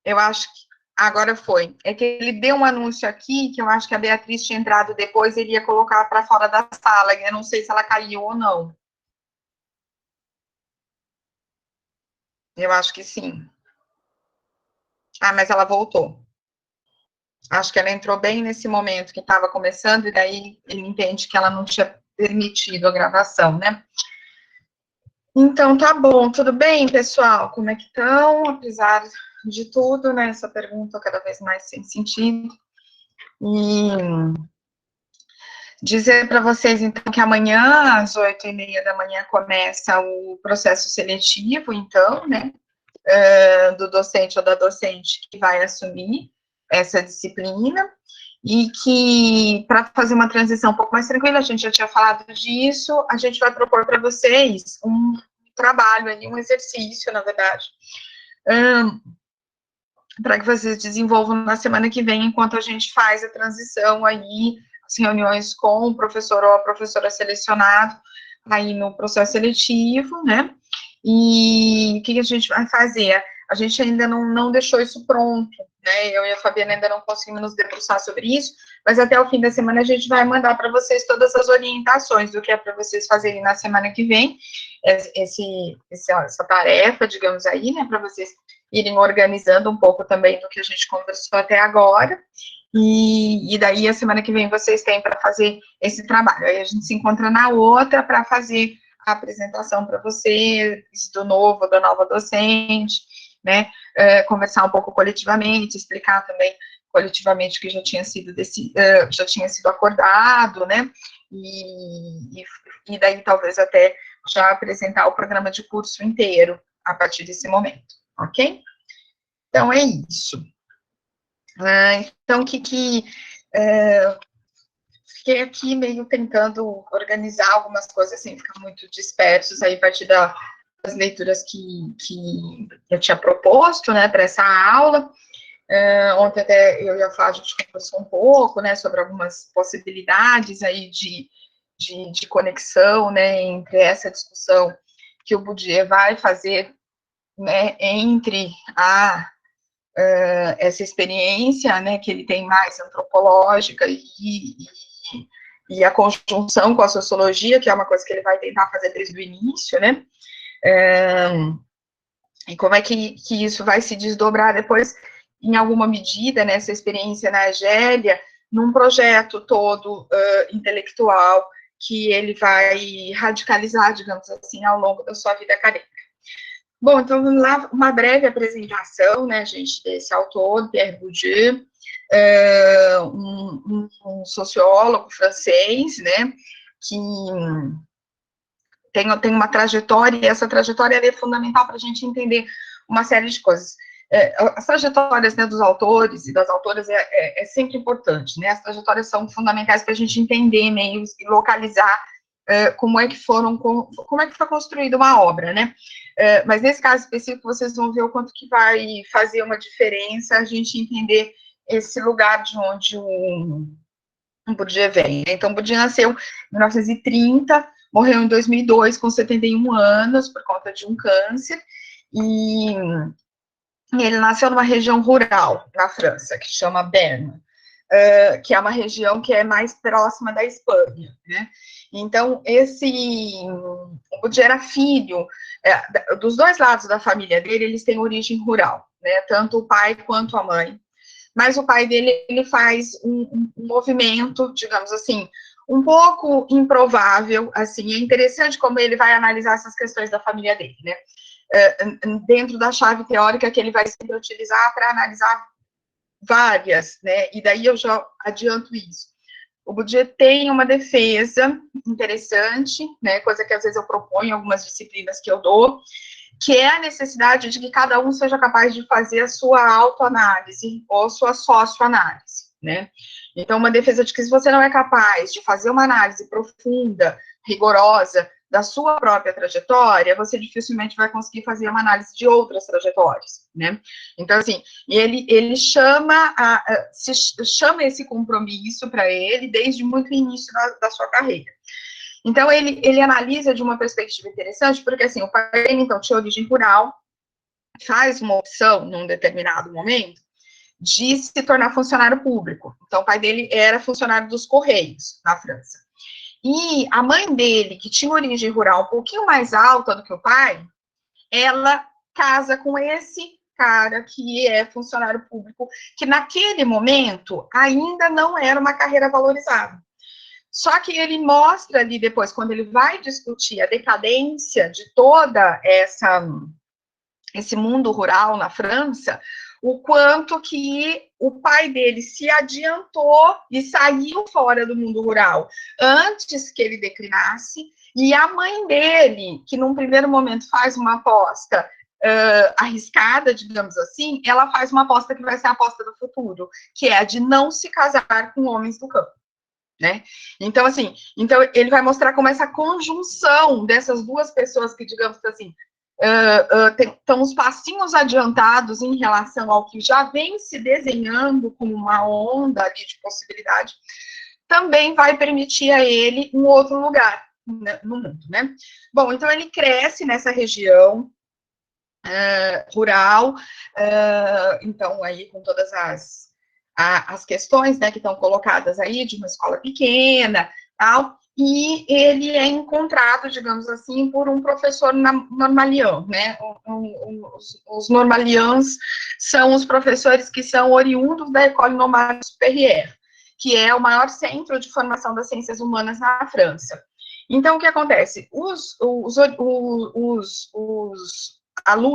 Eu acho que agora foi. É que ele deu um anúncio aqui, que eu acho que a Beatriz tinha entrado depois, ele ia colocar para fora da sala. Eu não sei se ela caiu ou não. Eu acho que sim. Ah, mas ela voltou. Acho que ela entrou bem nesse momento que estava começando, e daí ele entende que ela não tinha permitido a gravação, né? Então, tá bom. Tudo bem, pessoal? Como é que estão? Apesar de tudo, né? Essa pergunta cada vez mais sem sentido. E dizer para vocês, então, que amanhã, às 8h30 da manhã, começa o processo seletivo, então, né? Do docente ou da docente que vai assumir essa disciplina. E que, para fazer uma transição um pouco mais tranquila, a gente já tinha falado disso, a gente vai propor para vocês um trabalho ali, um exercício, na verdade, para que vocês desenvolvam na semana que vem, enquanto a gente faz a transição aí, as reuniões com o professor ou a professora selecionado, aí no processo seletivo, né? E o que a gente vai fazer? A gente ainda não deixou isso pronto, né? Eu e a Fabiana ainda não conseguimos nos debruçar sobre isso, mas até o fim da semana a gente vai mandar para vocês todas as orientações do que é para vocês fazerem na semana que vem, essa tarefa, digamos aí, né? Para vocês irem organizando um pouco também do que a gente conversou até agora. E daí a semana que vem vocês têm para fazer esse trabalho. Aí a gente se encontra na outra para fazer a apresentação para vocês do novo, da nova docente, né? Conversar um pouco coletivamente, explicar também coletivamente o que já tinha sido acordado, né? E daí talvez até já apresentar o programa de curso inteiro a partir desse momento, ok? Então é isso. Então, fiquei aqui meio tentando organizar algumas coisas sem ficar muito dispersos aí a partir das leituras que eu tinha proposto, né, para essa aula. Ontem até eu e a Flávia, a gente conversou um pouco, né, sobre algumas possibilidades aí de conexão, né, entre essa discussão que o Bourdieu vai fazer, né, entre essa experiência, né, que ele tem mais antropológica e a conjunção com a sociologia, que é uma coisa que ele vai tentar fazer desde o início, né, e como é que isso vai se desdobrar depois, em alguma medida, nessa experiência na Argélia, num projeto todo intelectual que ele vai radicalizar, digamos assim, ao longo da sua vida acadêmica. Bom, então vamos lá, uma breve apresentação, né, gente, desse autor, Pierre Bourdieu, um sociólogo francês, né, que tem uma trajetória, e essa trajetória é fundamental para a gente entender uma série de coisas. As trajetórias, né, dos autores e das autoras é sempre importante, né, as trajetórias são fundamentais para a gente entender meios e localizar como é que foi construída uma obra, né, mas nesse caso específico vocês vão ver o quanto que vai fazer uma diferença a gente entender esse lugar de onde o Bourdieu vem. Então, Bourdieu nasceu em 1930, morreu em 2002 com 71 anos por conta de um câncer, e ele nasceu numa região rural na França, que chama Berna, que é uma região que é mais próxima da Espanha, né? Então, o Bourdieu era filho, dos dois lados da família dele, eles têm origem rural, né? Tanto o pai quanto a mãe. Mas o pai dele, ele faz um movimento, digamos assim, um pouco improvável, assim, é interessante como ele vai analisar essas questões da família dele, né? Dentro da chave teórica que ele vai sempre utilizar para analisar várias, né? E daí eu já adianto isso. O Bourdieu tem uma defesa interessante, né? Coisa que às vezes eu proponho em algumas disciplinas que eu dou, que é a necessidade de que cada um seja capaz de fazer a sua autoanálise ou sua socioanálise, né? Então, uma defesa de que se você não é capaz de fazer uma análise profunda, rigorosa, da sua própria trajetória, você dificilmente vai conseguir fazer uma análise de outras trajetórias, né? Então, assim, ele chama esse compromisso para ele desde muito início da sua carreira. Então, ele analisa de uma perspectiva interessante, porque, assim, o pai dele, então, tinha origem rural, faz uma opção, num determinado momento, de se tornar funcionário público. Então, o pai dele era funcionário dos Correios, na França. E a mãe dele, que tinha origem rural um pouquinho mais alta do que o pai, ela casa com esse cara que é funcionário público, que naquele momento ainda não era uma carreira valorizada. Só que ele mostra ali depois, quando ele vai discutir a decadência de toda esse mundo rural na França, o quanto que o pai dele se adiantou e saiu fora do mundo rural antes que ele declinasse, e a mãe dele, que num primeiro momento faz uma aposta arriscada, digamos assim, ela faz uma aposta que vai ser a aposta do futuro, que é a de não se casar com homens do campo. Né? Então, assim, então ele vai mostrar como essa conjunção dessas duas pessoas que, digamos assim, estão uns passinhos adiantados em relação ao que já vem se desenhando como uma onda ali de possibilidade, também vai permitir a ele um outro lugar, né, no mundo, né? Bom, então ele cresce nessa região rural, então aí com todas as questões, né, que estão colocadas aí de uma escola pequena, tal, e ele é encontrado, digamos assim, por um professor normalian, né, os normalians são os professores que são oriundos da École Normale Supérieure, que é o maior centro de formação das ciências humanas na França. Então, o que acontece? Os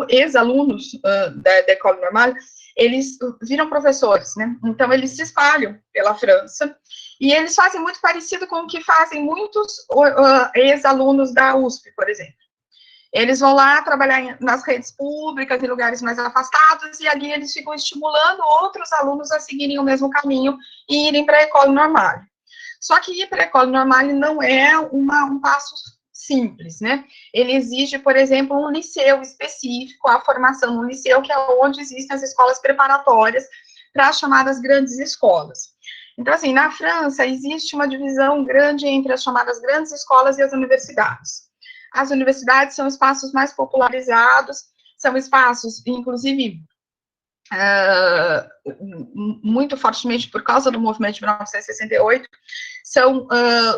ex-alunos da École Normale, eles viram professores, né? Então, eles se espalham pela França, e eles fazem muito parecido com o que fazem muitos ex-alunos da USP, por exemplo. Eles vão lá trabalhar nas redes públicas, em lugares mais afastados, e ali eles ficam estimulando outros alunos a seguirem o mesmo caminho e irem para a École Normale. Só que ir para a École Normale não é um passo simples, né? Ele exige, por exemplo, um liceu específico, a formação no liceu, que é onde existem as escolas preparatórias para as chamadas grandes escolas. Então, assim, na França, existe uma divisão grande entre as chamadas grandes escolas e as universidades. As universidades são espaços mais popularizados, são espaços, inclusive, muito fortemente por causa do movimento de 1968, são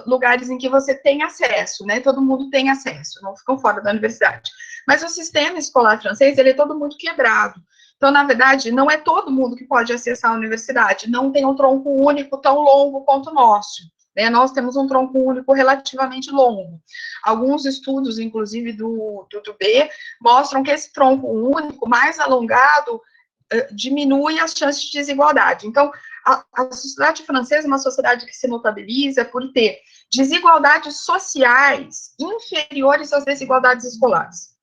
lugares em que você tem acesso, né? Todo mundo tem acesso, não ficam fora da universidade. Mas o sistema escolar francês, ele é todo muito quebrado. Então, na verdade, não é todo mundo que pode acessar a universidade, não tem um tronco único tão longo quanto o nosso. Né? Nós temos um tronco único relativamente longo. Alguns estudos, inclusive do B, mostram que esse tronco único mais alongado diminui as chances de desigualdade. Então, a sociedade francesa é uma sociedade que se notabiliza por ter desigualdades sociais inferiores às desigualdades escolares.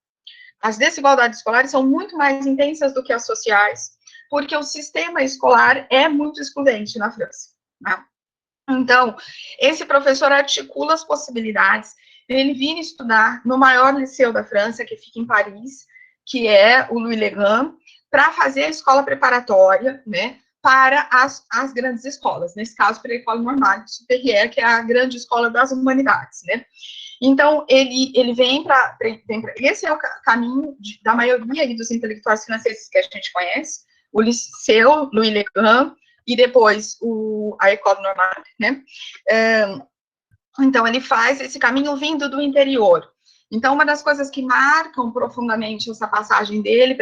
As desigualdades escolares são muito mais intensas do que as sociais, porque o sistema escolar é muito excludente na França. Né? Então, esse professor articula as possibilidades dele vir estudar no maior liceu da França, que fica em Paris, que é o Louis Le Grand, para fazer a escola preparatória, né, para as grandes escolas, nesse caso, para a École Normale Supérieure, que é a grande escola das humanidades, né. Então, ele vem para... Esse é o caminho da maioria aí dos intelectuais franceses que a gente conhece, o liceu Louis Le Grand, e depois a École Normale, né? Então, ele faz esse caminho vindo do interior. Então, uma das coisas que marcam profundamente essa passagem dele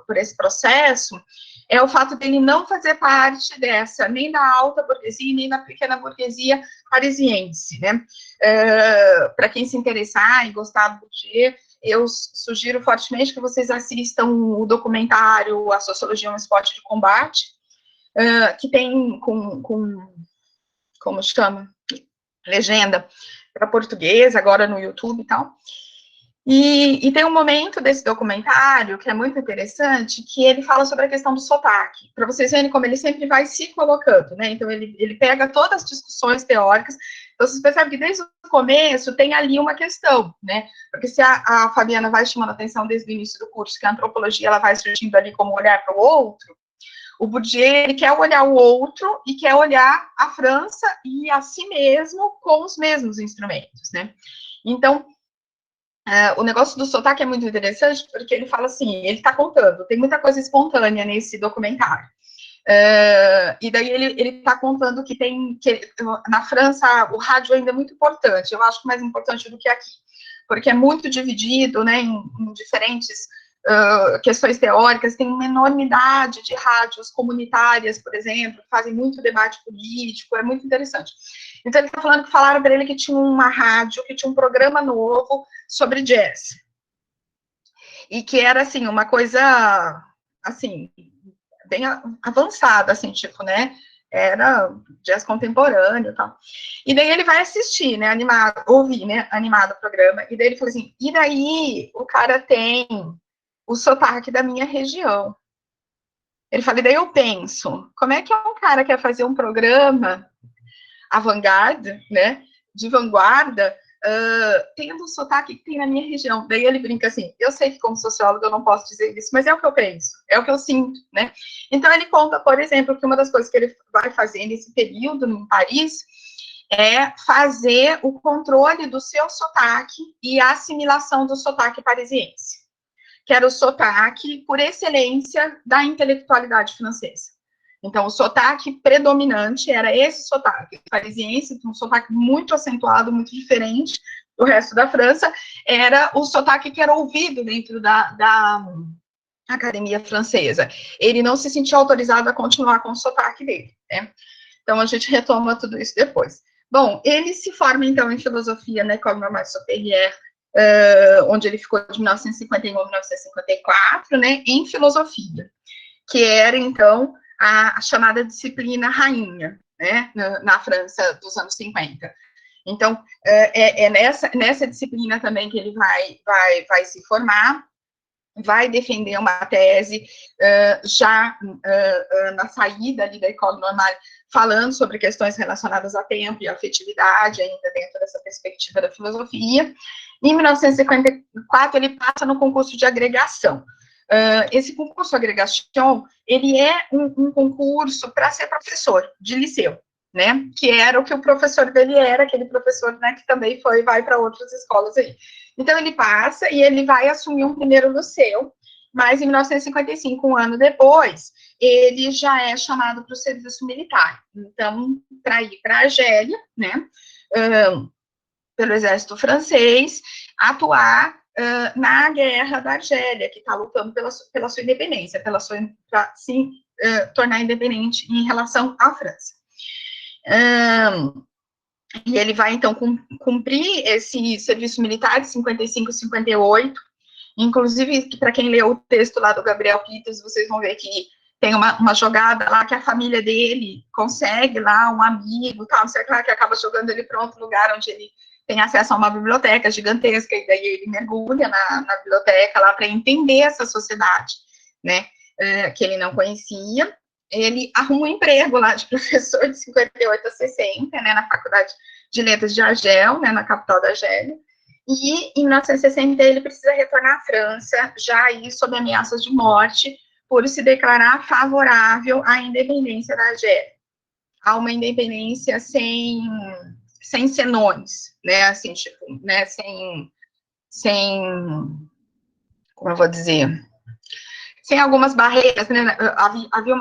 por esse processo é o fato dele não fazer parte dessa, nem da alta burguesia, nem da pequena burguesia parisiense, né? Para quem se interessar e gostar do Bourdieu, eu sugiro fortemente que vocês assistam o documentário A Sociologia é um Esporte de Combate, que tem como chama? Legenda para português, agora no YouTube e tal. E tem um momento desse documentário que é muito interessante, que ele fala sobre a questão do sotaque, para vocês verem como ele sempre vai se colocando, né? Então, ele pega todas as discussões teóricas, então vocês percebem que desde o começo tem ali uma questão, né? Porque se a Fabiana vai chamando a atenção desde o início do curso, que a antropologia ela vai surgindo ali como olhar para o outro, o Bourdieu, ele quer olhar o outro e quer olhar a França e a si mesmo com os mesmos instrumentos, né? Então, O negócio do sotaque é muito interessante, porque ele fala assim, ele está contando, tem muita coisa espontânea nesse documentário. E daí ele está contando que na França o rádio ainda é muito importante, eu acho que mais importante do que aqui, porque é muito dividido, né, em diferentes questões teóricas, tem uma enormidade de rádios comunitárias, por exemplo, que fazem muito debate político, é muito interessante. Então ele está falando que falaram para ele que tinha uma rádio, que tinha um programa novo sobre jazz, e que era, assim, uma coisa, assim, bem avançada, assim, tipo, né, era jazz contemporâneo e tal. E daí ele vai assistir, né, animado, ouvir, né, animado o programa, e daí ele falou assim, e daí o cara tem o sotaque da minha região. Ele fala, e daí eu penso, como é que um cara quer fazer um programa avant-garde, né, de vanguarda, tendo o sotaque que tem na minha região. Daí ele brinca assim, eu sei que como sociólogo eu não posso dizer isso, mas é o que eu penso, é o que eu sinto, né? Então ele conta, por exemplo, que uma das coisas que ele vai fazer nesse período em Paris é fazer o controle do seu sotaque e a assimilação do sotaque parisiense, que era o sotaque, por excelência, da intelectualidade francesa. Então, o sotaque predominante era esse sotaque parisiense, um sotaque muito acentuado, muito diferente do resto da França, era o sotaque que era ouvido dentro da academia francesa. Ele não se sentia autorizado a continuar com o sotaque dele, né? Então, a gente retoma tudo isso depois. Bom, ele se forma, então, em filosofia na École Normale Supérieure, onde ele ficou de 1951 a 1954, né, em filosofia, que era, então, a chamada disciplina rainha, né, na França dos anos 50. Então, nessa disciplina também que ele vai se formar, vai defender uma tese na saída ali da École Normale, falando sobre questões relacionadas a tempo e afetividade, ainda dentro dessa perspectiva da filosofia. Em 1954, ele passa no concurso de agregação. Esse concurso de agregação, ele é um concurso para ser professor de liceu, né, que era o que o professor dele era, aquele professor, né, que também vai para outras escolas aí. Então, ele passa e ele vai assumir um primeiro liceu, mas em 1955, um ano depois, ele já é chamado para o serviço militar. Então, para ir para a Argélia, né, pelo exército francês, atuar na guerra da Argélia, que está lutando pela sua independência, para se tornar independente em relação à França. E ele vai, então, cumprir esse serviço militar de 55 e 58, inclusive, para quem leu o texto lá do Gabriel Peters, vocês vão ver que tem uma jogada lá que a família dele consegue lá um amigo, tal, não sei lá, que acaba jogando ele para outro lugar onde ele tem acesso a uma biblioteca gigantesca, e daí ele mergulha na biblioteca lá para entender essa sociedade, né, que ele não conhecia. Ele arruma um emprego lá de professor de 58 a 60, né, na Faculdade de Letras de Argel, né, na capital da Argélia. E em 1960 ele precisa retornar à França, já aí sob ameaças de morte, por se declarar favorável à independência da Argélia, a uma independência sem senões, né, assim, tipo, né, sem, como eu vou dizer, sem algumas barreiras, né, havia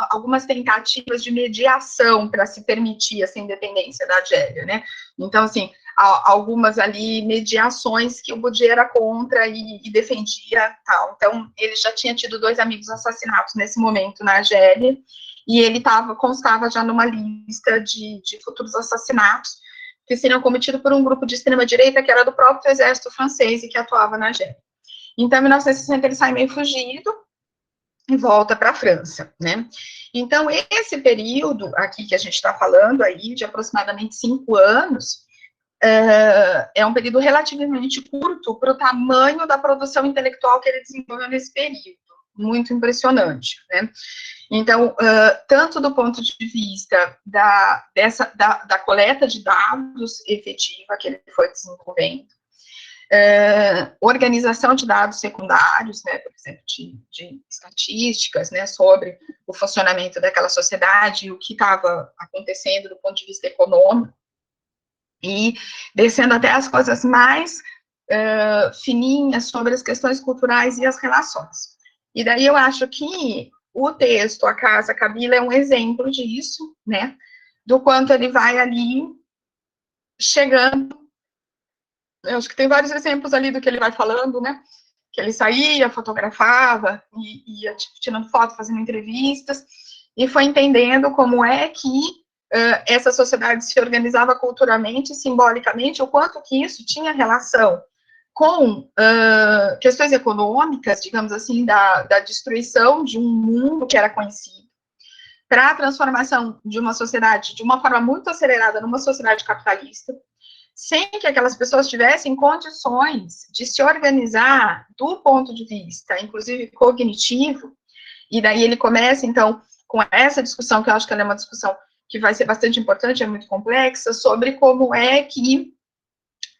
algumas tentativas de mediação para se permitir essa independência da Argélia, né, então, assim, algumas ali mediações que o Boudier era contra e defendia, tal, então, ele já tinha tido 2 amigos assassinados nesse momento na Argélia, e ele constava já numa lista de futuros assassinatos que seriam cometidos por um grupo de extrema-direita que era do próprio exército francês e que atuava na Argélia. Então, em 1960, ele sai meio fugido, e volta para a França, né? Então, esse período aqui que a gente está falando aí, de aproximadamente 5 anos, é um período relativamente curto para o tamanho da produção intelectual que ele desenvolveu nesse período, muito impressionante, né? Então, tanto do ponto de vista da coleta de dados efetiva que ele foi desenvolvendo, organização de dados secundários, né, por exemplo, de estatísticas, né, sobre o funcionamento daquela sociedade, o que estava acontecendo do ponto de vista econômico, e descendo até as coisas mais fininha sobre as questões culturais e as relações. E daí eu acho que o texto A Casa Kabila é um exemplo disso, né, do quanto ele vai ali chegando. Eu acho que tem vários exemplos ali do que ele vai falando, né, que ele saía, fotografava, e ia tipo, tirando foto, fazendo entrevistas, e foi entendendo como é que essa sociedade se organizava culturalmente, simbolicamente, o quanto que isso tinha relação com questões econômicas, digamos assim, da destruição de um mundo que era conhecido, para a transformação de uma sociedade de uma forma muito acelerada numa sociedade capitalista, sem que aquelas pessoas tivessem condições de se organizar do ponto de vista, inclusive cognitivo, e daí ele começa, então, com essa discussão, que eu acho que ela é uma discussão que vai ser bastante importante, é muito complexa, sobre como é que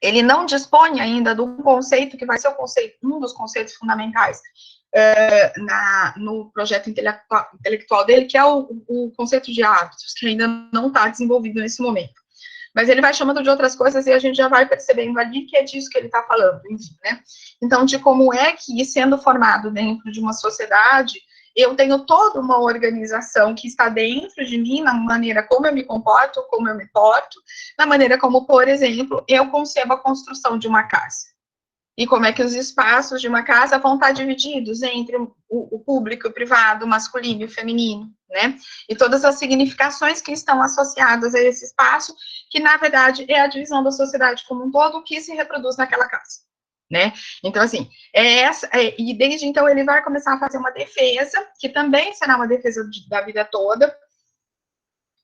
ele não dispõe ainda do conceito que vai ser o conceito, um dos conceitos fundamentais no projeto intelectual dele, que é o conceito de hábitos, que ainda não está desenvolvido nesse momento. Mas ele vai chamando de outras coisas e a gente já vai percebendo ali que é disso que ele está falando, enfim, né? Então, de como é que, sendo formado dentro de uma sociedade, eu tenho toda uma organização que está dentro de mim, na maneira como eu me comporto, como eu me porto, na maneira como, por exemplo, eu concebo a construção de uma casa. E como é que os espaços de uma casa vão estar divididos entre o público, o privado, o masculino e o feminino, né? E todas as significações que estão associadas a esse espaço, que, na verdade, é a divisão da sociedade como um todo que se reproduz naquela casa, né? Então, assim, e desde então ele vai começar a fazer uma defesa, que também será uma defesa da vida toda,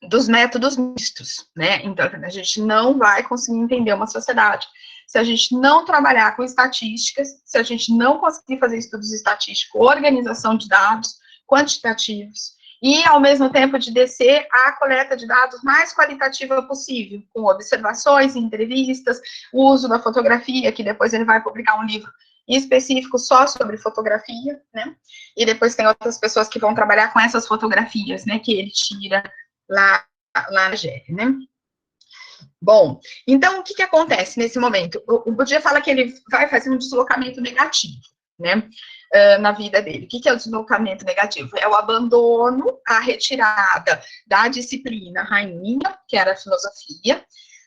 dos métodos mistos, né? Então, a gente não vai conseguir entender uma sociedade se a gente não trabalhar com estatísticas, se a gente não conseguir fazer estudos estatísticos, organização de dados quantitativos, e, ao mesmo tempo, de descer a coleta de dados mais qualitativa possível, com observações, entrevistas, o uso da fotografia, que depois ele vai publicar um livro específico só sobre fotografia, né? E depois tem outras pessoas que vão trabalhar com essas fotografias, né, que ele tira lá na Argélia, né? Bom, então, o que acontece nesse momento? O Bourdieu fala que ele vai fazer um deslocamento negativo, né, na vida dele. O que é o deslocamento negativo? É o abandono, a retirada da disciplina rainha, que era a filosofia,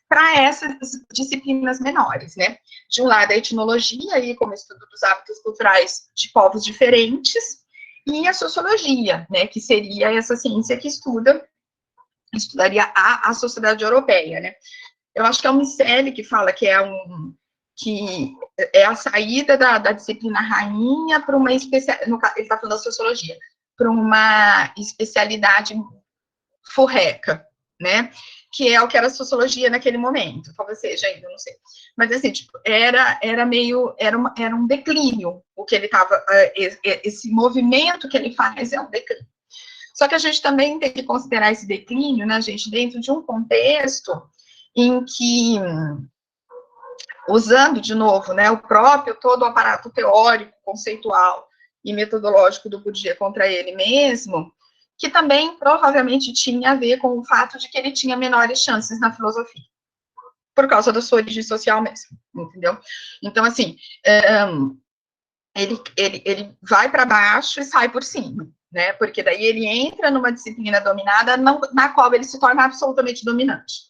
para essas disciplinas menores, né? De um lado, a etnologia, aí, como estudo dos hábitos culturais de povos diferentes, e a sociologia, né, que seria essa ciência que estudaria a sociedade europeia, né? Eu acho que é o Miceli que fala que é a saída da disciplina rainha para uma especialidade, ele está falando da sociologia, para uma especialidade furreca, né? Que é o que era a sociologia naquele momento, talvez seja ainda, não sei. Mas assim, tipo, era um declínio o que ele estava, esse movimento que ele faz é um declínio. Só que a gente também tem que considerar esse declínio, né, gente, dentro de um contexto em que, usando de novo, né, o próprio todo o aparato teórico, conceitual e metodológico do Bourdieu contra ele mesmo, que também provavelmente tinha a ver com o fato de que ele tinha menores chances na filosofia, por causa da sua origem social mesmo, entendeu? Então, assim, ele vai para baixo e sai por cima, né? Porque daí ele entra numa disciplina dominada na qual ele se torna absolutamente dominante,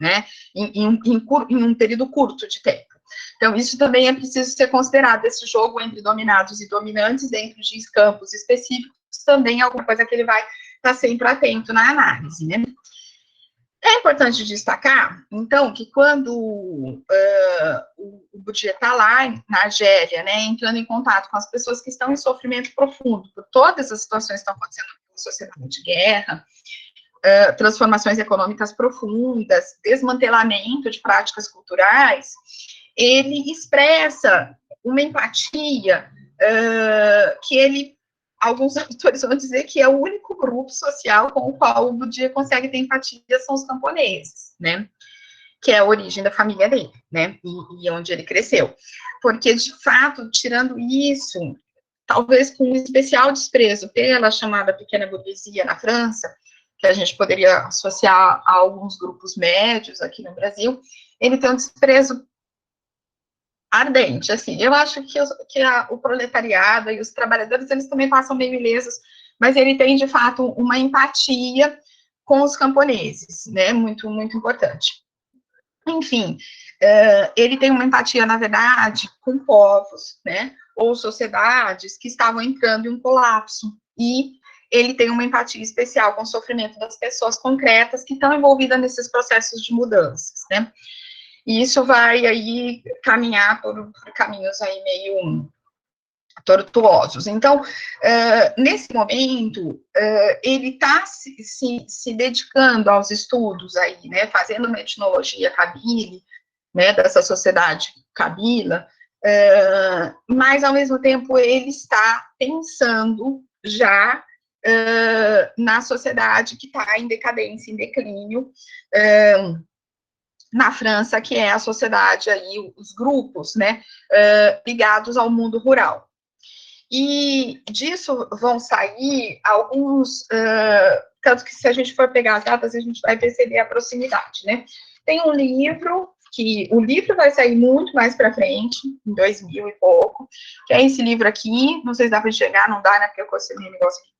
né? Em um período curto de tempo. Então, isso também é preciso ser considerado, esse jogo entre dominados e dominantes dentro de campos específicos, também é alguma coisa que ele vai estar sempre atento na análise, né? É importante destacar, então, que quando o Bourdieu está lá na Argélia, né, entrando em contato com as pessoas que estão em sofrimento profundo, por todas as situações que estão acontecendo na sociedade de guerra, transformações econômicas profundas, desmantelamento de práticas culturais, ele expressa uma empatia que ele, alguns autores vão dizer que é o único grupo social com o qual o Bourdieu consegue ter empatia são os camponeses, né? Que é a origem da família dele, né? E onde ele cresceu. Porque, de fato, tirando isso, talvez com um especial desprezo pela chamada pequena burguesia na França, que a gente poderia associar a alguns grupos médios aqui no Brasil, ele tem um desprezo ardente, assim. Eu acho que, o proletariado e os trabalhadores, eles também passam meio ilesos, mas ele tem, de fato, uma empatia com os camponeses, né? Muito, muito importante. Enfim, ele tem uma empatia, na verdade, com povos, né? Ou sociedades que estavam entrando em um colapso. E ele tem uma empatia especial com o sofrimento das pessoas concretas que estão envolvidas nesses processos de mudanças, né? E isso vai aí caminhar por caminhos aí meio tortuosos. Então, nesse momento, ele está se dedicando aos estudos aí, né, fazendo uma etnologia cabile, né, dessa sociedade cabila, mas, ao mesmo tempo, ele está pensando já na sociedade que está em decadência, em declínio, na França, que é a sociedade aí, os grupos, né, ligados ao mundo rural. E disso vão sair alguns, tanto que se a gente for pegar as datas, a gente vai perceber a proximidade, né? Tem um livro, que o livro vai sair muito mais para frente, em 2000 e pouco, que é esse livro aqui, não sei se dá para enxergar, não dá, né, porque eu consegui um negócio aqui,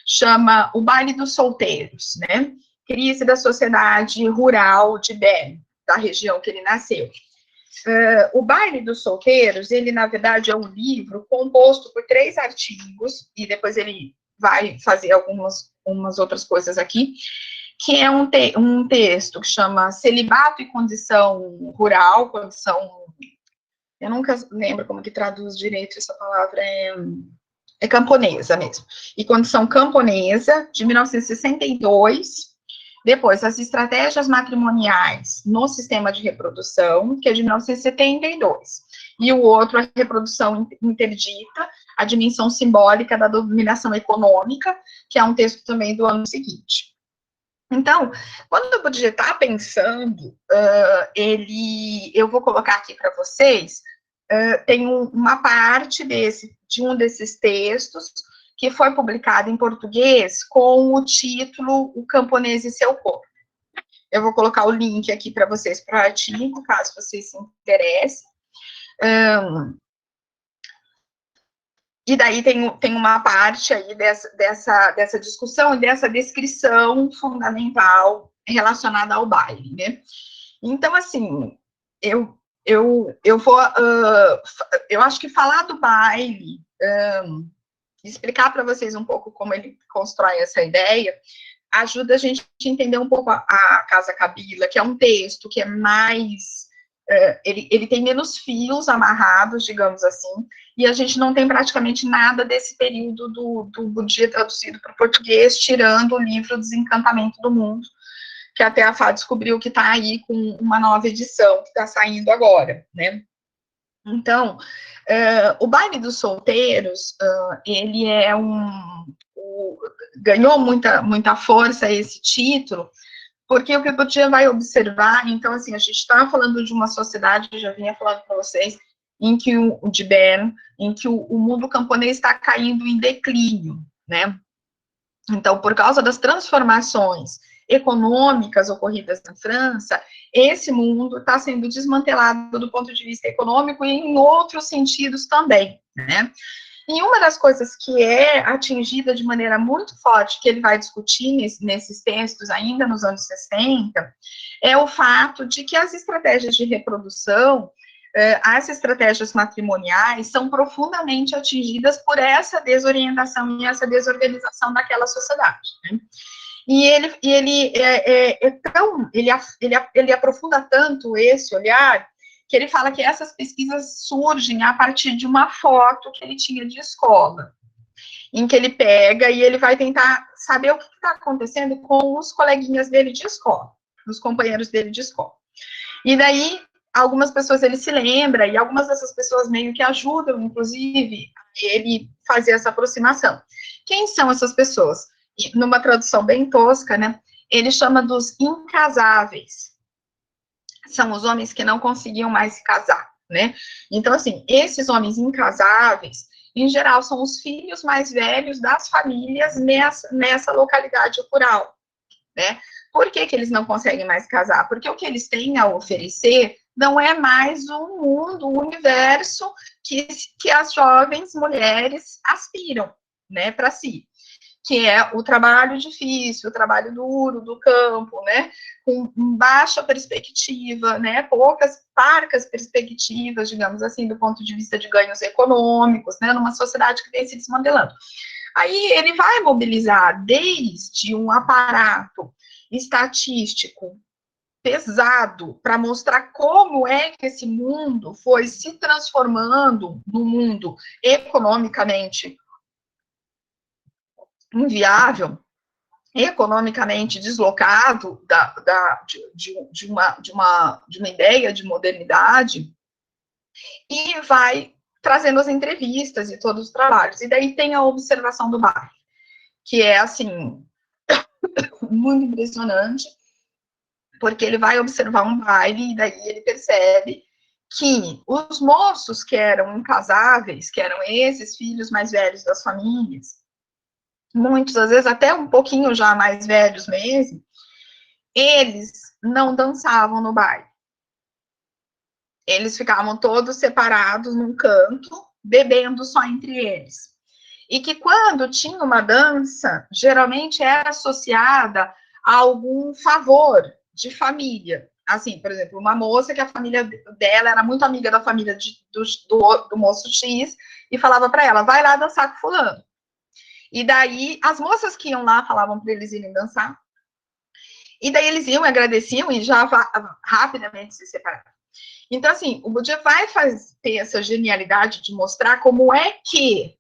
chama O Baile dos Solteiros, né? Crise da sociedade rural de Berne, da região que ele nasceu. O Baile dos Solteiros, ele, na verdade, é um livro composto por 3 artigos, e depois ele vai fazer algumas outras coisas aqui, que é um texto que chama Celibato e Condição Rural, condição... Eu nunca lembro como que traduz direito essa palavra, é camponesa mesmo. E Condição Camponesa, de 1962, depois, as estratégias matrimoniais no sistema de reprodução, que é de 1972. E o outro, a reprodução interdita, a dimensão simbólica da dominação econômica, que é um texto também do ano seguinte. Então, quando o Bourdieu está pensando, eu vou colocar aqui para vocês, tem uma parte de um desses textos, que foi publicado em português com o título O Camponês e Seu Corpo. Eu vou colocar o link aqui para vocês para o artigo, caso vocês se interessem. E daí tem uma parte aí dessa discussão e dessa descrição fundamental relacionada ao baile, né? Então, assim, eu acho que falar do baile, explicar para vocês um pouco como ele constrói essa ideia, ajuda a gente a entender um pouco a Casa Kabila, que é um texto que é mais... ele tem menos fios amarrados, digamos assim, e a gente não tem praticamente nada desse período do Bourdieu traduzido para o português, tirando o livro Desencantamento do Mundo, que até a Fá descobriu que está aí com uma nova edição, que está saindo agora, né? Então, o Baile dos Solteiros, ele é ganhou muita força esse título, porque o que o Bourdieu vai observar, então, assim, a gente está falando de uma sociedade, eu já vinha falando para vocês, de Berne, em que o mundo camponês está caindo em declínio, né? Então, por causa das transformações econômicas ocorridas na França, esse mundo está sendo desmantelado do ponto de vista econômico e em outros sentidos também, né? E uma das coisas que é atingida de maneira muito forte, que ele vai discutir nesses textos ainda nos anos 60, é o fato de que as estratégias de reprodução, as estratégias matrimoniais, são profundamente atingidas por essa desorientação e essa desorganização daquela sociedade, né? E ele aprofunda tanto esse olhar, que ele fala que essas pesquisas surgem a partir de uma foto que ele tinha de escola, em que ele pega e ele vai tentar saber o que está acontecendo com os coleguinhas dele de escola, os companheiros dele de escola. E daí, algumas pessoas ele se lembra, e algumas dessas pessoas meio que ajudam, inclusive, ele fazer essa aproximação. Quem são essas pessoas? E, numa tradução bem tosca, né, ele chama dos incasáveis. São os homens que não conseguiam mais se casar, né? Então, assim, esses homens incasáveis, em geral, são os filhos mais velhos das famílias nessa localidade rural, né? Por que que eles não conseguem mais casar? Porque o que eles têm a oferecer não é mais um mundo, um universo que as jovens mulheres aspiram, né, para si, que é o trabalho difícil, o trabalho duro do campo, né, com baixa perspectiva, né, parcas perspectivas, digamos assim, do ponto de vista de ganhos econômicos, né, numa sociedade que vem se desmantelando. Aí ele vai mobilizar desde um aparato estatístico pesado para mostrar como é que esse mundo foi se transformando num mundo economicamente inviável, economicamente deslocado de uma ideia de modernidade, e vai trazendo as entrevistas e todos os trabalhos. E daí tem a observação do bairro, que é, assim, muito impressionante, porque ele vai observar um baile e daí ele percebe que os moços que eram incasáveis, que eram esses filhos mais velhos das famílias, muitos, às vezes, até um pouquinho já mais velhos mesmo, eles não dançavam no baile. Eles ficavam todos separados num canto, bebendo só entre eles. E que quando tinha uma dança, geralmente era associada a algum favor de família. Assim, por exemplo, uma moça que a família dela era muito amiga da família do moço X e falava para ela, vai lá dançar com fulano. E daí, as moças que iam lá falavam para eles irem dançar. E daí eles iam, agradeciam e já rapidamente se separavam. Então, assim, o Bourdieu vai ter essa genialidade de mostrar como é que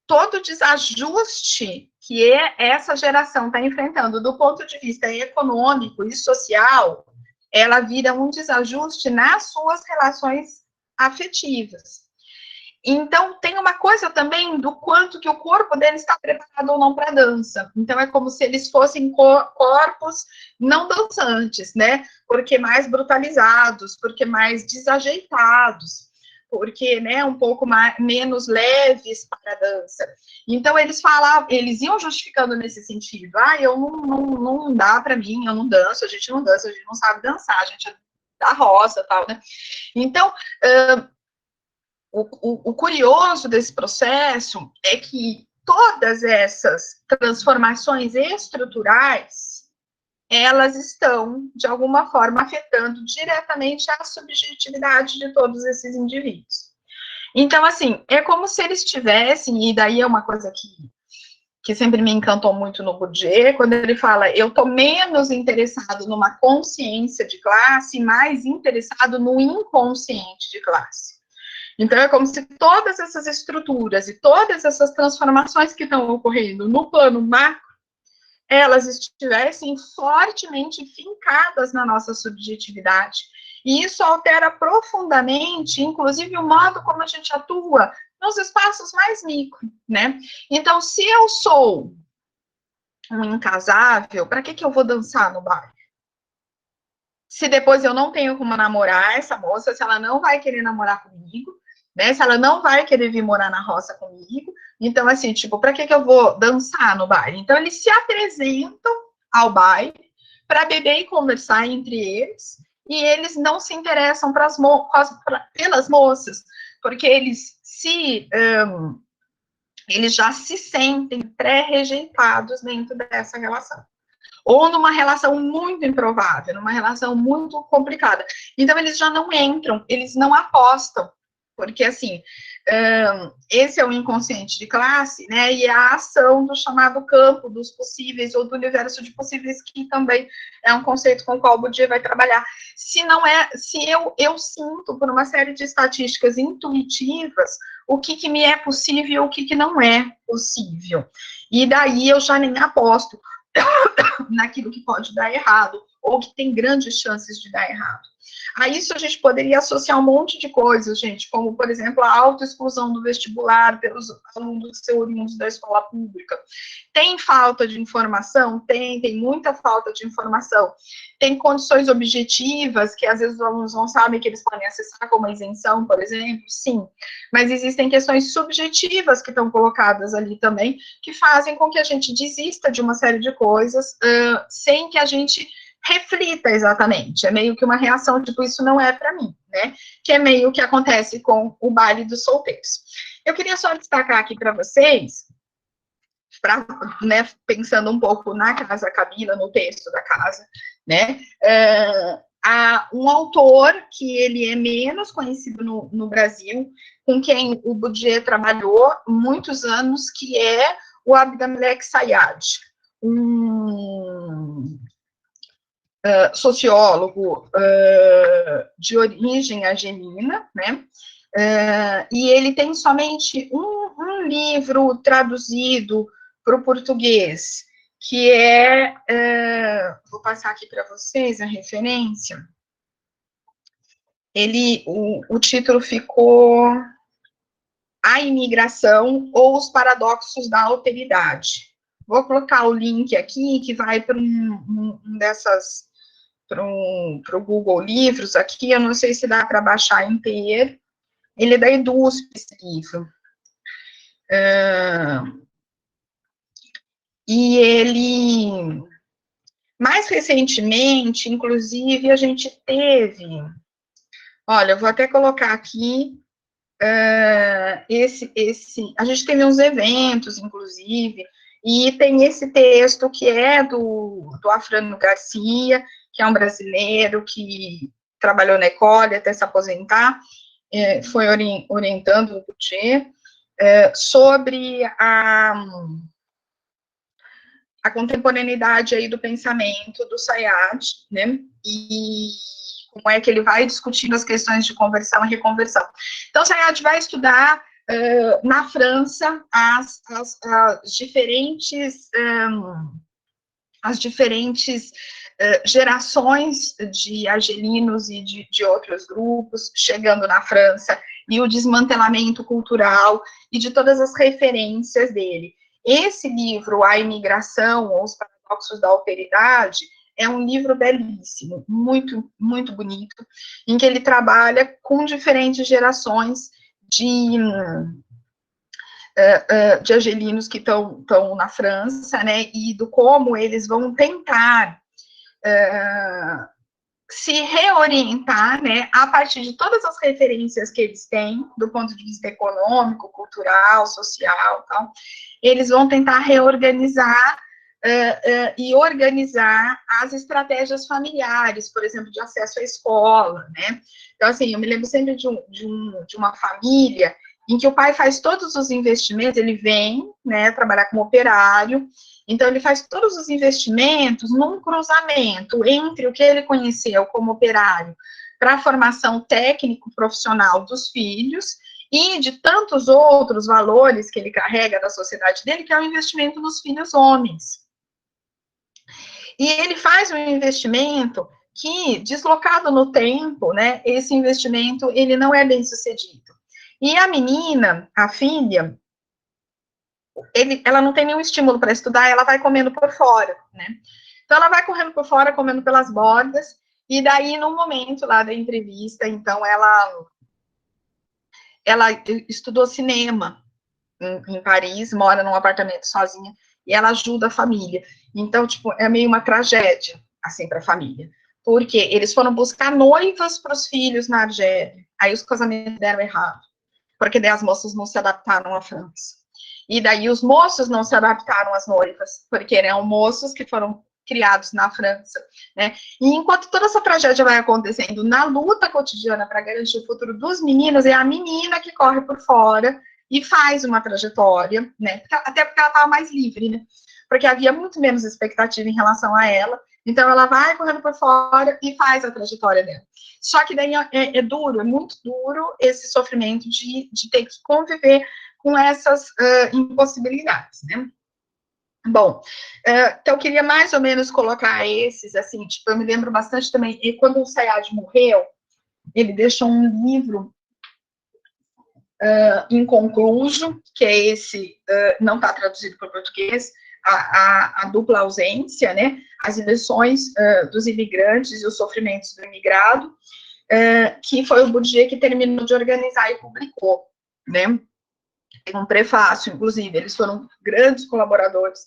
todo desajuste que essa geração está enfrentando do ponto de vista econômico e social, ela vira um desajuste nas suas relações afetivas. Então, tem uma coisa também do quanto que o corpo dele está preparado ou não para a dança. Então, é como se eles fossem corpos não dançantes, né? Porque mais brutalizados, porque mais desajeitados, porque, né, um pouco menos leves para a dança. Então, eles falavam, eles iam justificando nesse sentido. Eu não dá para mim, eu não danço, a gente não dança, a gente não sabe dançar, a gente é da roça e tal, né? Então, o curioso desse processo é que todas essas transformações estruturais, elas estão, de alguma forma, afetando diretamente a subjetividade de todos esses indivíduos. Então, assim, é como se eles tivessem, e daí é uma coisa que sempre me encantou muito no Bourdieu, quando ele fala, eu estou menos interessado numa consciência de classe, mais interessado no inconsciente de classe. Então, é como se todas essas estruturas e todas essas transformações que estão ocorrendo no plano macro, elas estivessem fortemente fincadas na nossa subjetividade. E isso altera profundamente, inclusive, o modo como a gente atua nos espaços mais micro, né? Então, se eu sou um incasável, para que eu vou dançar no bar? Se depois eu não tenho como namorar essa moça, se ela não vai querer namorar comigo, né? Se ela não vai querer vir morar na roça comigo, então, assim, tipo, para que eu vou dançar no baile? Então, eles se apresentam ao baile para beber e conversar entre eles, e eles não se interessam pelas moças, porque eles já se sentem pré-rejeitados dentro dessa relação. Ou numa relação muito improvável, numa relação muito complicada. Então, eles já não entram, eles não apostam, porque, assim, esse é o inconsciente de classe, né, e a ação do chamado campo dos possíveis, ou do universo de possíveis, que também é um conceito com o qual o Bourdieu vai trabalhar. Se eu sinto, por uma série de estatísticas intuitivas, o que me é possível e o que não é possível. E daí eu já nem aposto naquilo que pode dar errado, ou que tem grandes chances de dar errado. A isso a gente poderia associar um monte de coisas, gente, como, por exemplo, a autoexclusão do vestibular pelos alunos oriundos da escola pública. Tem falta de informação? Tem muita falta de informação. Tem condições objetivas que, às vezes, os alunos não sabem que eles podem acessar, como a isenção, por exemplo? Sim. Mas existem questões subjetivas que estão colocadas ali também, que fazem com que a gente desista de uma série de coisas, sem que a gente reflita exatamente, é meio que uma reação, tipo, isso não é para mim, né, que é meio que acontece com o baile dos solteiros. Eu queria só destacar aqui para vocês, né, pensando um pouco na Casa Camila, no texto da casa, né, há um autor que ele é menos conhecido no Brasil, com quem o Bourdieu trabalhou muitos anos, que é o Abdelmalek Sayad, sociólogo de origem argelina, né, e ele tem somente um livro traduzido para o português, que vou passar aqui para vocês a referência, o título ficou A Imigração ou os Paradoxos da Alteridade. Vou colocar o link aqui, que vai para para o Google Livros aqui, eu não sei se dá para baixar inteiro, ele é da EDUSP, esse livro. E ele, mais recentemente, inclusive, a gente teve, olha, eu vou até colocar aqui, a gente teve uns eventos, inclusive, e tem esse texto que é do Afrânio Garcia, que é um brasileiro que trabalhou na Ecole até se aposentar, foi orientando o Bourdieu, sobre a contemporaneidade aí do pensamento do Sayad, né, e como é que ele vai discutindo as questões de conversão e reconversão. Então, Sayad vai estudar na França as diferentes gerações de argelinos e de outros grupos chegando na França, e o desmantelamento cultural e de todas as referências dele. Esse livro, A Imigração, ou Os Paradoxos da Alteridade, é um livro belíssimo, muito, muito bonito, em que ele trabalha com diferentes gerações de argelinos que estão na França, né, e do como eles vão tentar se reorientar, né, a partir de todas as referências que eles têm, do ponto de vista econômico, cultural, social, tal, eles vão tentar reorganizar e organizar as estratégias familiares, por exemplo, de acesso à escola, né. Então, assim, eu me lembro sempre de uma família em que o pai faz todos os investimentos, ele vem, né, trabalhar como operário, então ele faz todos os investimentos num cruzamento entre o que ele conheceu como operário para a formação técnico-profissional dos filhos e de tantos outros valores que ele carrega da sociedade dele, que é o investimento nos filhos homens. E ele faz um investimento que, deslocado no tempo, né, esse investimento, ele não é bem sucedido. E a menina, a filha, ela não tem nenhum estímulo para estudar, ela vai comendo por fora, né? Então, ela vai correndo por fora, comendo pelas bordas, e daí, no momento lá da entrevista, então, ela estudou cinema em Paris, mora num apartamento sozinha, e ela ajuda a família. Então, tipo, é meio uma tragédia, assim, para a família. Porque eles foram buscar noivas para os filhos na Argélia, aí os casamentos deram errado, porque daí as moças não se adaptaram à França. E daí os moços não se adaptaram às noivas, porque eram moços que foram criados na França, né? E enquanto toda essa tragédia vai acontecendo na luta cotidiana para garantir o futuro dos meninos, é a menina que corre por fora e faz uma trajetória, né? Até porque ela estava mais livre, né? Porque havia muito menos expectativa em relação a ela, então ela vai correndo por fora e faz a trajetória dela. Só que daí é duro, é muito duro esse sofrimento de ter que conviver com essas impossibilidades, né? Bom, então eu queria mais ou menos colocar esses, assim, tipo, eu me lembro bastante também, e quando o Sayad morreu, ele deixou um livro inconcluso, que é esse, não está traduzido para o português, a dupla ausência, né, as lições dos imigrantes e os sofrimentos do imigrado, que foi o Bourdieu que terminou de organizar e publicou, né, tem um prefácio, inclusive, eles foram grandes colaboradores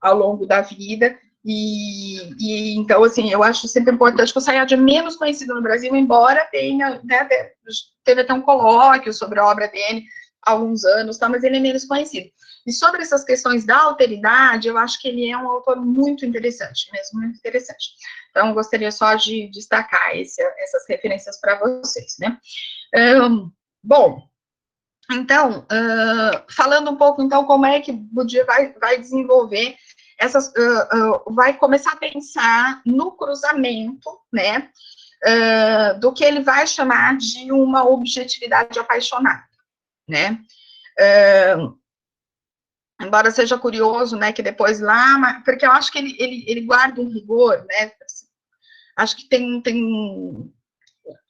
ao longo da vida, então, assim, eu acho sempre importante que o Sayad é menos conhecido no Brasil, embora tenha, né, teve até um colóquio sobre a obra dele há alguns anos, tá, mas ele é menos conhecido. E sobre essas questões da alteridade, eu acho que ele é um autor muito interessante, mesmo muito interessante. Então, gostaria só de destacar essas referências para vocês, né. Bom, então, falando um pouco, então, como é que Bourdieu vai desenvolver essas, vai começar a pensar no cruzamento, né, do que ele vai chamar de uma objetividade apaixonada, né, embora seja curioso, né, que depois lá, porque eu acho que ele guarda um rigor, né, acho que tem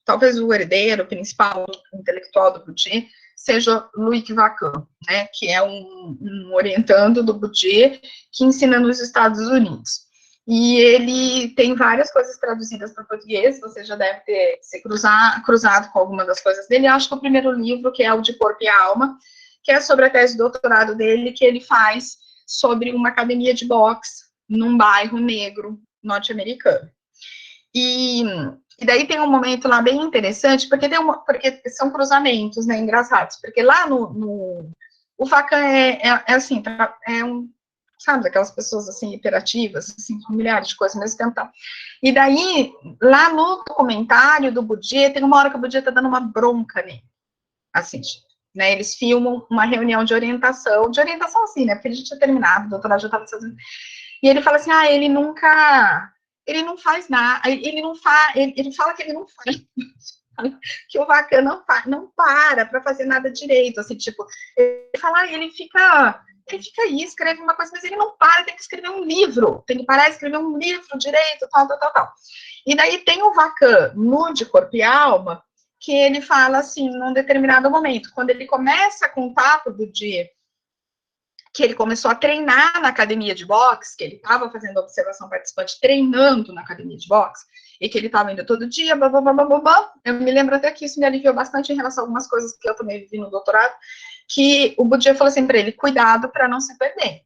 talvez o herdeiro principal intelectual do Bourdieu seja Louis Vacan, né, que é um orientando do Bourdieu que ensina nos Estados Unidos. E ele tem várias coisas traduzidas para o português, você já deve ter se cruzado com alguma das coisas dele. Eu acho que o primeiro livro, que é o de Corpo e Alma, que é sobre a tese de doutorado dele, que ele faz sobre uma academia de boxe num bairro negro norte-americano. E daí tem um momento lá bem interessante, porque são cruzamentos, né, engraçados, porque lá o Vacan assim, sabe, aquelas pessoas, assim, hiperativas, assim, com milhares de coisas ao mesmo tempo, tá? E daí, lá no documentário do Bourdieu, tem uma hora que o Bourdieu tá dando uma bronca nele, assim, né, eles filmam uma reunião de orientação assim, né, porque ele já tinha terminado, o doutorado já estava fazendo, e ele fala assim, ele não faz nada, ele fala que ele não faz, que o Vacan não para fazer nada direito, assim, tipo, ele fala, ele fica aí, escreve uma coisa, mas ele não para, tem que escrever um livro, tem que parar e escrever um livro direito, tal. E daí tem o Vacan, no De Corpo e Alma, que ele fala assim, num determinado momento, quando ele começa a contar para o Bourdieu que ele começou a treinar na academia de boxe, que ele estava fazendo observação participante, treinando na academia de boxe, e que ele estava indo todo dia, blá, blá, blá, blá, blá. Eu me lembro até que isso me aliviou bastante em relação a algumas coisas que eu também vivi no doutorado, que o Bourdieu falou assim para ele, cuidado para não se perder,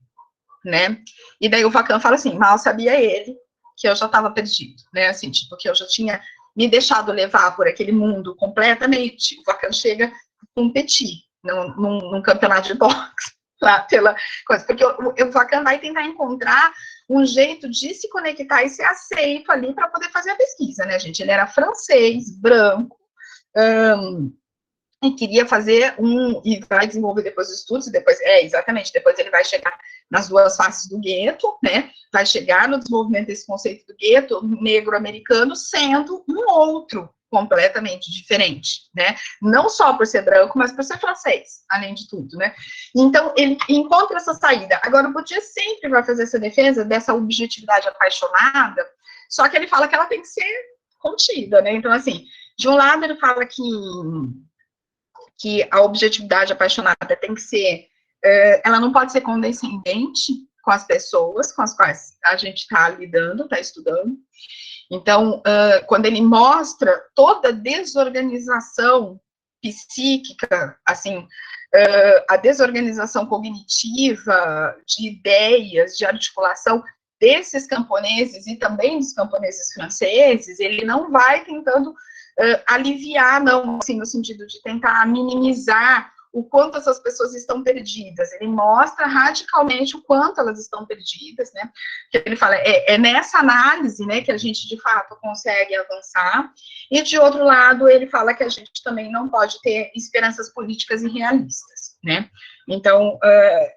né? E daí o Vacan fala assim, mal sabia ele que eu já estava perdido, né? Assim, tipo, que eu já tinha me deixado levar por aquele mundo completamente. O Vacan chega a competir num campeonato de boxe, lá pela coisa, porque o Vacan vai tentar encontrar um jeito de se conectar e ser aceito ali para poder fazer a pesquisa, né, gente? Ele era francês, branco, e queria fazer e vai desenvolver depois os estudos, e depois ele vai chegar nas duas faces do gueto, né, vai chegar no desenvolvimento desse conceito do gueto negro-americano sendo um outro completamente diferente, né, não só por ser branco, mas por ser francês, além de tudo, né, então ele encontra essa saída. Agora, o Bourdieu sempre vai fazer essa defesa dessa objetividade apaixonada, só que ele fala que ela tem que ser contida, né, então, assim, de um lado ele fala que a objetividade apaixonada tem que ser, ela não pode ser condescendente com as pessoas com as quais a gente está lidando, está estudando. Então, quando ele mostra toda a desorganização psíquica, assim, a desorganização cognitiva, de ideias, de articulação desses camponeses e também dos camponeses franceses, ele não vai tentando aliviar, não, assim, no sentido de tentar minimizar o quanto essas pessoas estão perdidas. Ele mostra radicalmente o quanto elas estão perdidas, né? Que ele fala, é nessa análise, né, que a gente, de fato, consegue avançar. E, de outro lado, ele fala que a gente também não pode ter esperanças políticas irrealistas, né? Então,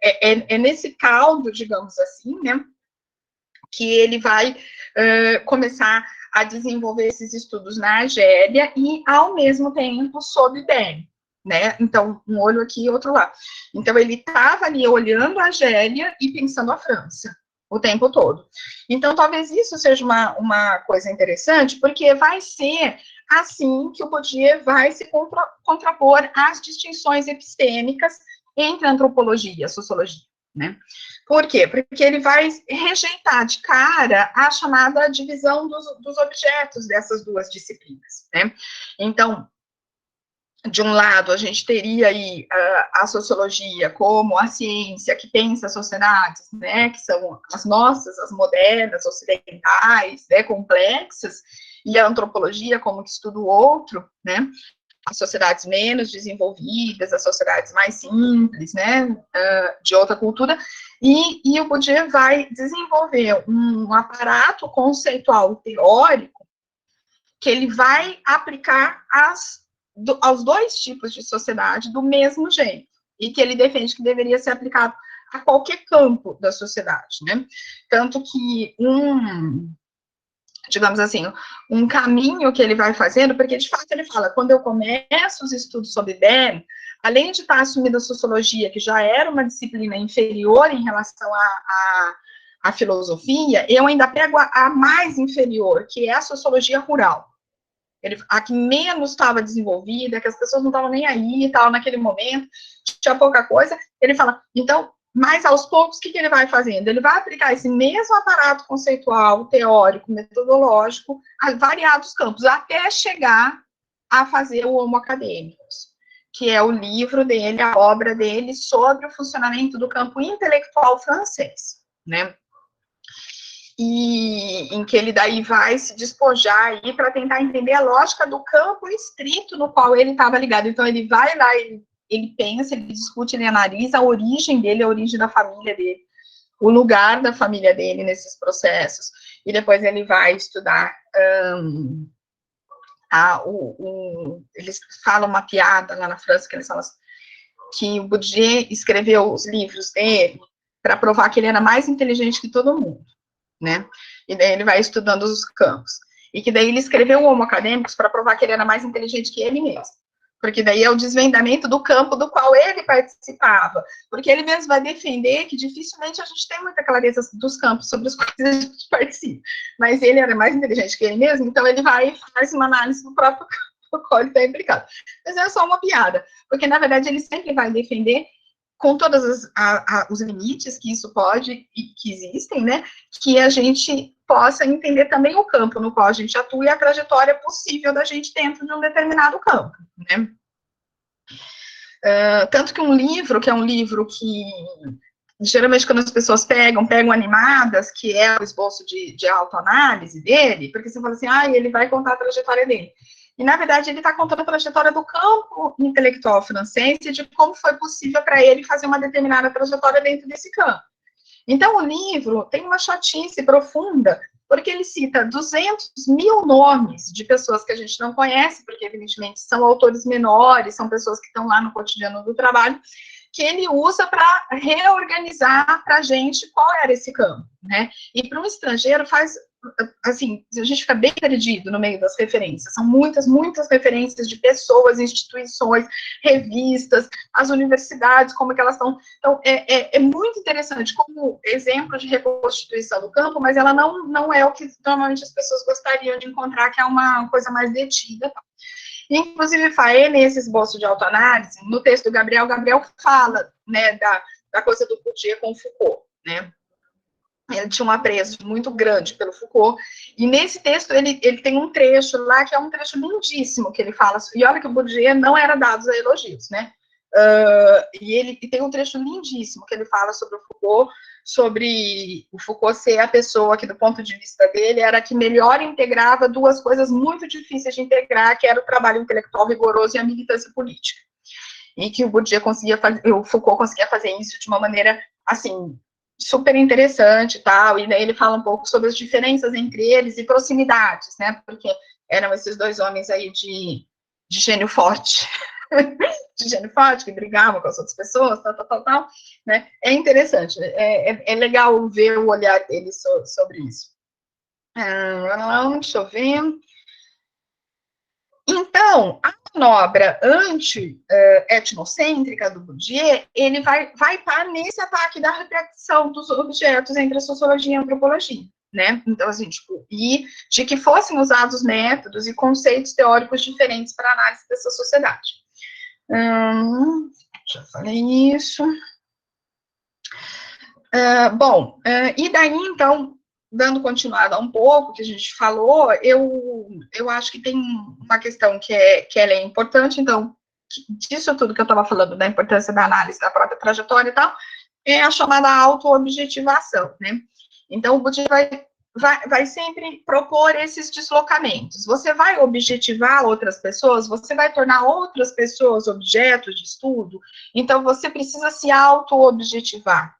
é nesse caldo, digamos assim, né, que ele vai começar a desenvolver esses estudos na Argélia e, ao mesmo tempo, sob Berne, né? Então, um olho aqui e outro lá. Então, ele estava ali olhando a Argélia e pensando a França o tempo todo. Então, talvez isso seja uma coisa interessante, porque vai ser assim que o Bourdieu vai se contrapor às distinções epistêmicas entre a antropologia e a sociologia, né? Por quê? Porque ele vai rejeitar de cara a chamada divisão dos objetos dessas duas disciplinas, né? Então, de um lado, a gente teria aí a sociologia como a ciência que pensa as sociedades, né, que são as nossas, as modernas, ocidentais, né, complexas, e a antropologia como que estuda o outro, né, as sociedades menos desenvolvidas, as sociedades mais simples, né, de outra cultura, e o Bourdieu vai desenvolver um aparato conceitual teórico que ele vai aplicar aos dois tipos de sociedade do mesmo jeito, e que ele defende que deveria ser aplicado a qualquer campo da sociedade, né? Tanto que digamos assim, um caminho que ele vai fazendo, porque de fato ele fala, quando eu começo os estudos sobre Berne, além de estar assumindo a sociologia, que já era uma disciplina inferior em relação à filosofia, eu ainda pego a mais inferior, que é a sociologia rural. A que menos estava desenvolvida, que as pessoas não estavam nem aí, estavam naquele momento, tinha pouca coisa. Ele fala, então, mas aos poucos, o que ele vai fazendo? Ele vai aplicar esse mesmo aparato conceitual, teórico, metodológico, a variados campos, até chegar a fazer o Homo Acadêmicos, que é o livro dele, a obra dele sobre o funcionamento do campo intelectual francês, né? E em que ele daí vai se despojar aí para tentar entender a lógica do campo estrito no qual ele estava ligado. Então, ele vai lá, ele pensa, ele discute, ele analisa a origem dele, a origem da família dele, o lugar da família dele nesses processos, e depois ele vai estudar eles falam uma piada lá na França, que eles falam assim, que o Bourdieu escreveu os livros dele para provar que ele era mais inteligente que todo mundo, né? E daí ele vai estudando os campos. E que daí ele escreveu o Homo Acadêmicos para provar que ele era mais inteligente que ele mesmo. Porque daí é o desvendamento do campo do qual ele participava. Porque ele mesmo vai defender que dificilmente a gente tem muita clareza dos campos sobre os quais a gente participa. Mas ele era mais inteligente que ele mesmo, então ele vai e faz uma análise do próprio campo no qual ele está implicado. Mas é só uma piada. Porque, na verdade, ele sempre vai defender com todos os limites que isso pode e que existem, né, que a gente possa entender também o campo no qual a gente atua e a trajetória possível da gente dentro de um determinado campo, né. Tanto que um livro, que é um livro que, geralmente, quando as pessoas pegam animadas, que é o esboço de autoanálise dele, porque você fala assim, ele vai contar a trajetória dele. E, na verdade, ele está contando a trajetória do campo intelectual francês e de como foi possível para ele fazer uma determinada trajetória dentro desse campo. Então, o livro tem uma chatice profunda, porque ele cita 200 mil nomes de pessoas que a gente não conhece, porque, evidentemente, são autores menores, são pessoas que estão lá no cotidiano do trabalho, que ele usa para reorganizar para a gente qual era esse campo, né? E para um estrangeiro faz, assim, a gente fica bem perdido no meio das referências. São muitas, muitas referências de pessoas, instituições, revistas, as universidades, como é que elas estão. Então, é muito interessante como exemplo de reconstituição do campo, mas ela não é o que normalmente as pessoas gostariam de encontrar, que é uma coisa mais detida. Inclusive, Faé, nesse esboço de autoanálise, no texto do Gabriel fala, né, da coisa do Bourdieu com Foucault, né? Ele tinha um apreço muito grande pelo Foucault, e nesse texto ele tem um trecho lá, que é um trecho lindíssimo, que ele fala, e olha que o Bourdieu não era dado a elogios, né? E tem um trecho lindíssimo que ele fala sobre o Foucault ser a pessoa que, do ponto de vista dele, era a que melhor integrava duas coisas muito difíceis de integrar, que era o trabalho intelectual rigoroso e a militância política. E que o Foucault conseguia fazer isso de uma maneira, assim, super interessante e tal, e daí ele fala um pouco sobre as diferenças entre eles e proximidades, né, porque eram esses dois homens aí de gênio forte, de gênio forte, que brigavam com as outras pessoas, tal, né, é interessante, é legal ver o olhar dele sobre isso. Deixa eu ver. Então, a manobra anti-etnocêntrica do Bourdieu, ele vai estar nesse ataque da repetição dos objetos entre a sociologia e a antropologia, né? Então, assim, tipo, e de que fossem usados métodos e conceitos teóricos diferentes para análise dessa sociedade. Já falei isso. Bom, e daí, então, dando continuada um pouco que a gente falou, eu acho que tem uma questão que ela é importante, então, disso tudo que eu estava falando, da importância da análise da própria trajetória e tal, é a chamada auto-objetivação, né? Então, o Bourdieu vai sempre propor esses deslocamentos. Você vai objetivar outras pessoas, você vai tornar outras pessoas objetos de estudo, então você precisa se auto-objetivar.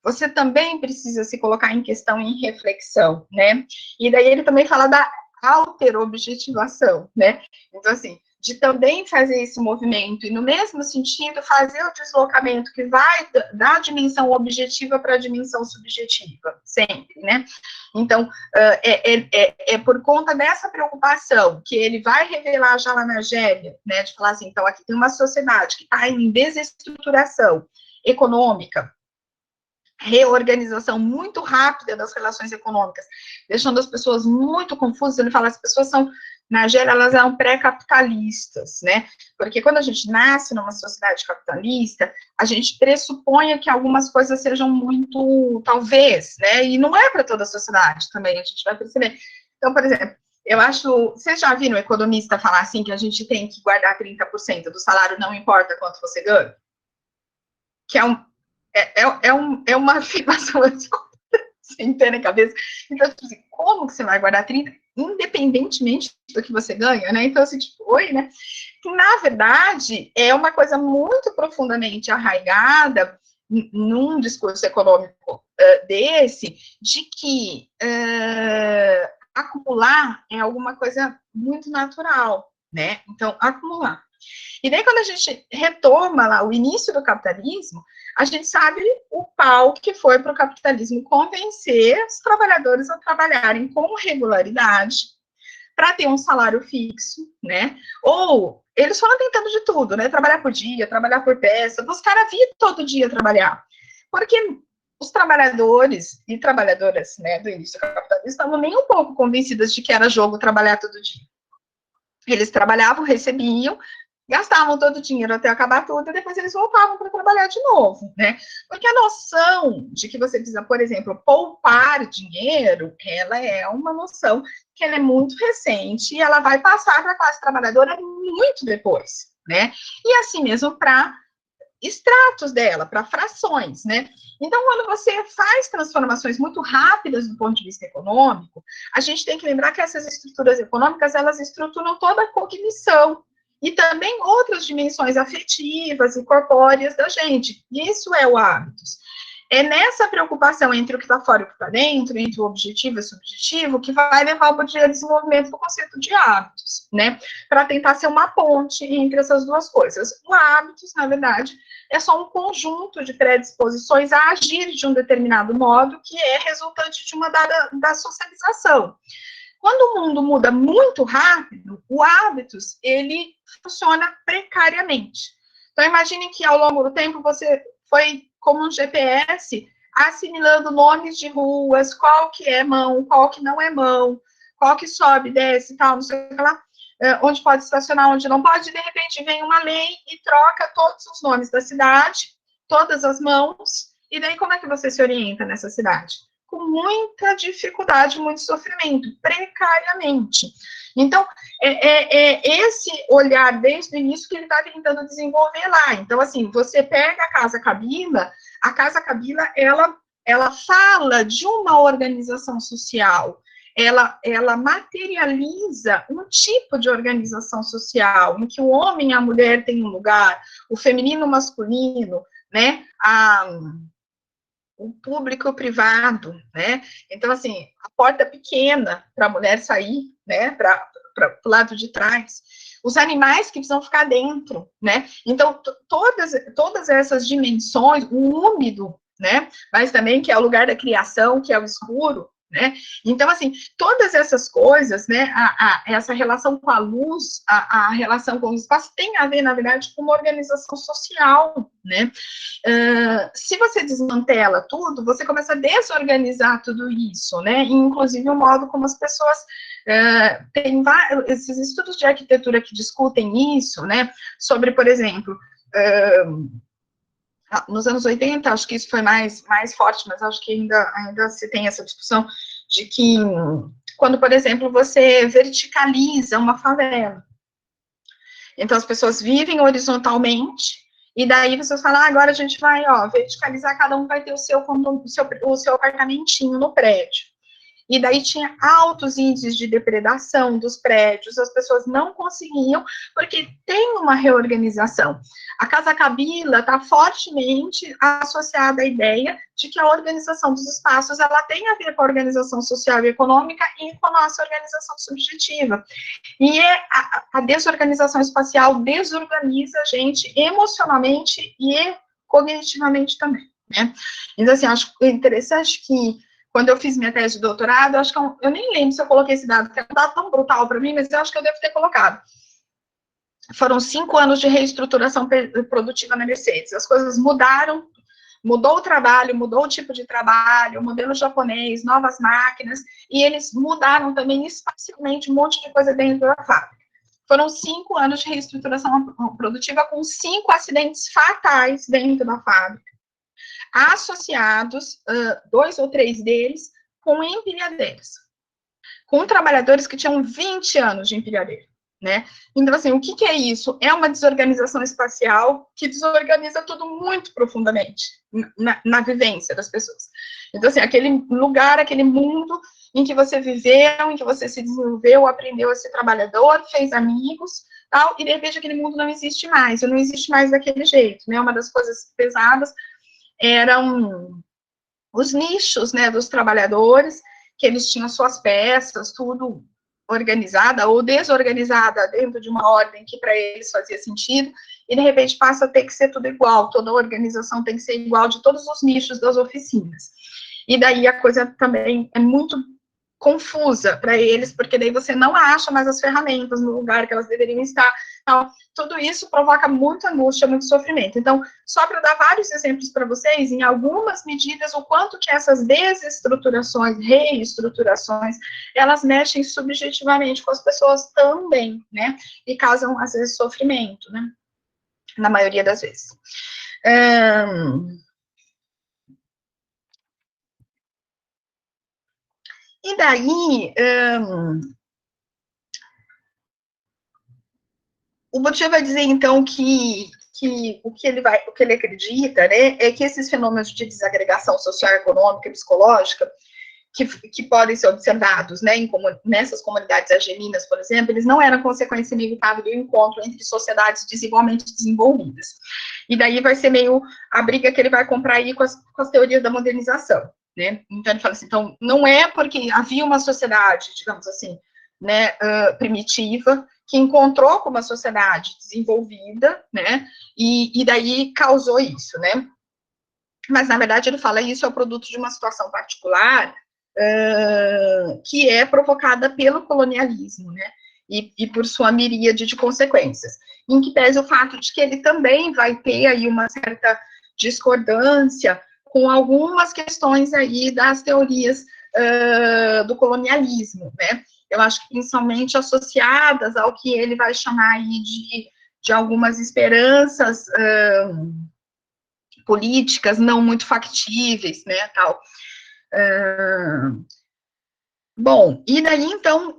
Você também precisa se colocar em questão, em reflexão, né? E daí ele também fala da alterobjetivação, né? Então, assim, de também fazer esse movimento, e no mesmo sentido, fazer o deslocamento que vai da dimensão objetiva para a dimensão subjetiva, sempre, né? Então, é por conta dessa preocupação que ele vai revelar já lá na Gébia, né? De falar assim, então, aqui tem uma sociedade que está em desestruturação econômica, reorganização muito rápida das relações econômicas, deixando as pessoas muito confusas. Ele fala, as pessoas são, na Argélia, elas eram pré-capitalistas, né? Porque quando a gente nasce numa sociedade capitalista, a gente pressupõe que algumas coisas sejam muito, talvez, né? E não é para toda a sociedade também, a gente vai perceber. Então, por exemplo, eu acho, vocês já viram um economista falar assim, que a gente tem que guardar 30% do salário, não importa quanto você ganha? Que é uma afirmação sem ter na cabeça. Então, tipo assim, como que você vai guardar 30, independentemente do que você ganha, né? Então, assim, tipo, oi, né? Que, na verdade, é uma coisa muito profundamente arraigada num discurso econômico desse, de que acumular é alguma coisa muito natural, né? Então, acumular. E daí, quando a gente retoma lá o início do capitalismo, a gente sabe o pau que foi para o capitalismo convencer os trabalhadores a trabalharem com regularidade para ter um salário fixo, né? Ou eles foram tentando de tudo, né? Trabalhar por dia, trabalhar por peça, buscar a vida todo dia trabalhar. Porque os trabalhadores e trabalhadoras, né, do início do capitalismo estavam nem um pouco convencidas de que era jogo trabalhar todo dia. Eles trabalhavam, recebiam, gastavam todo o dinheiro até acabar tudo, e depois eles voltavam para trabalhar de novo, né? Porque a noção de que você precisa, por exemplo, poupar dinheiro, ela é uma noção que ela é muito recente e ela vai passar para a classe trabalhadora muito depois, né? E assim mesmo para extratos dela, para frações, né? Então, quando você faz transformações muito rápidas do ponto de vista econômico, a gente tem que lembrar que essas estruturas econômicas, elas estruturam toda a cognição e também outras dimensões afetivas e corpóreas da gente. Isso é o hábitos. É nessa preocupação entre o que está fora e o que está dentro, entre o objetivo e o subjetivo, que vai levar o Bourdieu ao desenvolvimento do conceito de hábitos, né? Para tentar ser uma ponte entre essas duas coisas. O hábitos, na verdade, é só um conjunto de predisposições a agir de um determinado modo, que é resultante de uma da socialização. Quando o mundo muda muito rápido, o hábitos, ele funciona precariamente. Então, imagine que ao longo do tempo você foi como um GPS, assimilando nomes de ruas, qual que é mão, qual que não é mão, qual que sobe, desce e tal, não sei o que lá, onde pode estacionar, onde não pode, e de repente vem uma lei e troca todos os nomes da cidade, todas as mãos, e daí como é que você se orienta nessa cidade? Com muita dificuldade, muito sofrimento, precariamente. Então, esse olhar desde o início que ele está tentando desenvolver lá. Então, assim, você pega a Casa Kabila, ela fala de uma organização social, ela materializa um tipo de organização social, em que o homem e a mulher têm um lugar, o feminino e o masculino, né, o público e o privado, né? Então, assim, a porta pequena para a mulher sair, né, para o lado de trás. Os animais que precisam ficar dentro, né? Então, todas essas dimensões, o úmido, né? Mas também que é o lugar da criação, que é o escuro, né? Então, assim, todas essas coisas, né, essa relação com a luz, a relação com o espaço, tem a ver, na verdade, com uma organização social, né? Se você desmantela tudo, você começa a desorganizar tudo isso, né? Inclusive o modo como as pessoas tem esses estudos de arquitetura que discutem isso, né? Sobre, por exemplo, nos anos 80, acho que isso foi mais forte, mas acho que ainda se tem essa discussão de que quando, por exemplo, você verticaliza uma favela, então as pessoas vivem horizontalmente, e daí você fala, agora a gente vai, verticalizar, cada um vai ter o seu apartamentinho no prédio. E daí tinha altos índices de depredação dos prédios, as pessoas não conseguiam, porque tem uma reorganização. A Casa Kabila está fortemente associada à ideia de que a organização dos espaços, ela tem a ver com a organização social e econômica e com a nossa organização subjetiva. E a desorganização espacial desorganiza a gente emocionalmente e cognitivamente também, né? Então, assim, acho interessante que quando eu fiz minha tese de doutorado, acho que eu nem lembro se eu coloquei esse dado, que é um dado tão brutal para mim, mas eu acho que eu devo ter colocado. Foram 5 anos de reestruturação produtiva na Mercedes. As coisas mudaram, mudou o trabalho, mudou o tipo de trabalho, o modelo japonês, novas máquinas, e eles mudaram também espacialmente um monte de coisa dentro da fábrica. Foram 5 anos de reestruturação produtiva com 5 acidentes fatais dentro da fábrica, associados, 2 ou 3 deles, com empilhadeiras, com trabalhadores que tinham 20 anos de empilhadeira, né? Então, assim, o que é isso? É uma desorganização espacial que desorganiza tudo muito profundamente na vivência das pessoas. Então, assim, aquele lugar, aquele mundo em que você viveu, em que você se desenvolveu, aprendeu a ser trabalhador, fez amigos, tal, e de repente aquele mundo não existe mais, ou não existe mais daquele jeito, né? Uma das coisas pesadas eram os nichos, né, dos trabalhadores, que eles tinham suas peças, tudo organizada ou desorganizada dentro de uma ordem que para eles fazia sentido, e de repente passa a ter que ser tudo igual, toda a organização tem que ser igual de todos os nichos das oficinas. E daí a coisa também é muito confusa para eles, porque daí você não acha mais as ferramentas no lugar que elas deveriam estar. Então, tudo isso provoca muita angústia, muito sofrimento. Então, só para dar vários exemplos para vocês, em algumas medidas, o quanto que essas desestruturações, reestruturações, elas mexem subjetivamente com as pessoas também, né? E causam, às vezes, sofrimento, né? Na maioria das vezes. E daí, o Bourdieu vai dizer, então, que o que ele acredita, né, é que esses fenômenos de desagregação social, econômica e psicológica, que podem ser observados, né, nessas comunidades argelinas, por exemplo, eles não eram consequência inevitável do encontro entre sociedades desigualmente desenvolvidas. E daí vai ser meio a briga que ele vai comprar aí com as teorias da modernização, né? Então ele fala assim, então não é porque havia uma sociedade, digamos assim, né, primitiva, que encontrou com uma sociedade desenvolvida, né, e daí causou isso, né? Mas, na verdade, ele fala isso é o produto de uma situação particular que é provocada pelo colonialismo, né, e por sua miríade de consequências. Em que pese o fato de que ele também vai ter aí uma certa discordância com algumas questões aí das teorias do colonialismo, né, eu acho que principalmente associadas ao que ele vai chamar aí de algumas esperanças políticas não muito factíveis, né, tal. Bom, e daí, então,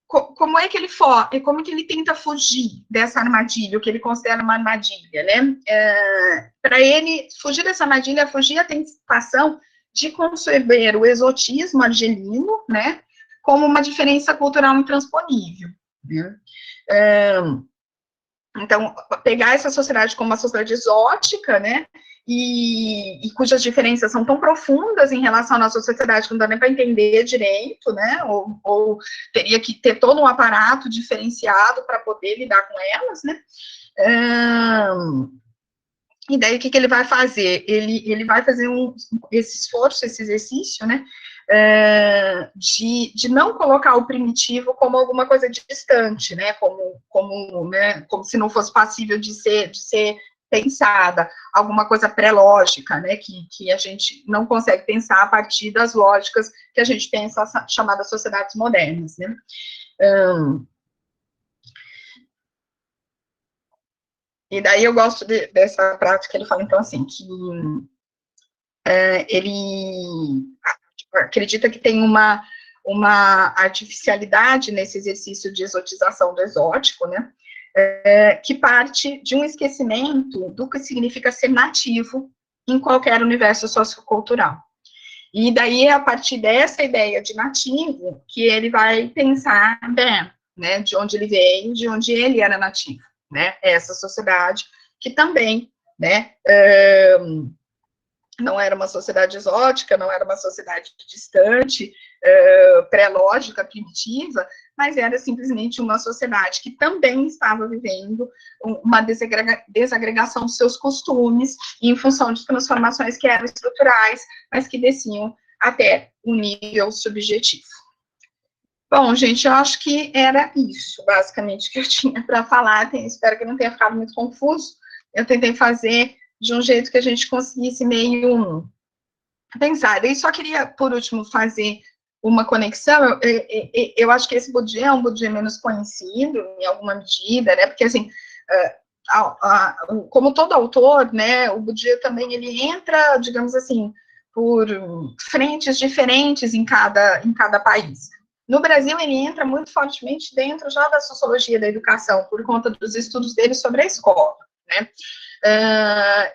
como é que ele como é que ele tenta fugir dessa armadilha, o que ele considera uma armadilha, né? Para ele, fugir dessa armadilha é fugir da tentação de conceber o exotismo argelino, né, como uma diferença cultural intransponível, né? Então, pegar essa sociedade como uma sociedade exótica, né, e cujas diferenças são tão profundas em relação à nossa sociedade que não dá nem para entender direito, né, ou teria que ter todo um aparato diferenciado para poder lidar com elas, né. E daí, o que ele vai fazer? Ele vai fazer esse esforço, esse exercício, né, de não colocar o primitivo como alguma coisa distante, né, como se não fosse passível de ser pensada, alguma coisa pré-lógica, né, que a gente não consegue pensar a partir das lógicas que a gente pensa, chamadas sociedades modernas, né. E daí eu gosto dessa prática, ele fala, então, assim, que ele acredita que tem uma artificialidade nesse exercício de exotização do exótico, né, que parte de um esquecimento do que significa ser nativo em qualquer universo sociocultural. E daí é a partir dessa ideia de nativo que ele vai pensar, né, de onde ele veio, de onde ele era nativo, né, essa sociedade que também, né, não era uma sociedade exótica, não era uma sociedade distante, pré-lógica, primitiva, mas era simplesmente uma sociedade que também estava vivendo uma desagregação dos seus costumes em função de transformações que eram estruturais, mas que desciam até o nível subjetivo. Bom, gente, eu acho que era isso, basicamente, que eu tinha para falar. Espero que não tenha ficado muito confuso. Eu tentei fazer de um jeito que a gente conseguisse meio pensar. E só queria, por último, fazer uma conexão. Eu acho que esse Bourdieu é um Bourdieu menos conhecido, em alguma medida, né? Porque, assim, como todo autor, né, o Bourdieu também, ele entra, digamos assim, por frentes diferentes em cada país. No Brasil, ele entra muito fortemente dentro já da sociologia da educação, por conta dos estudos dele sobre a escola, né?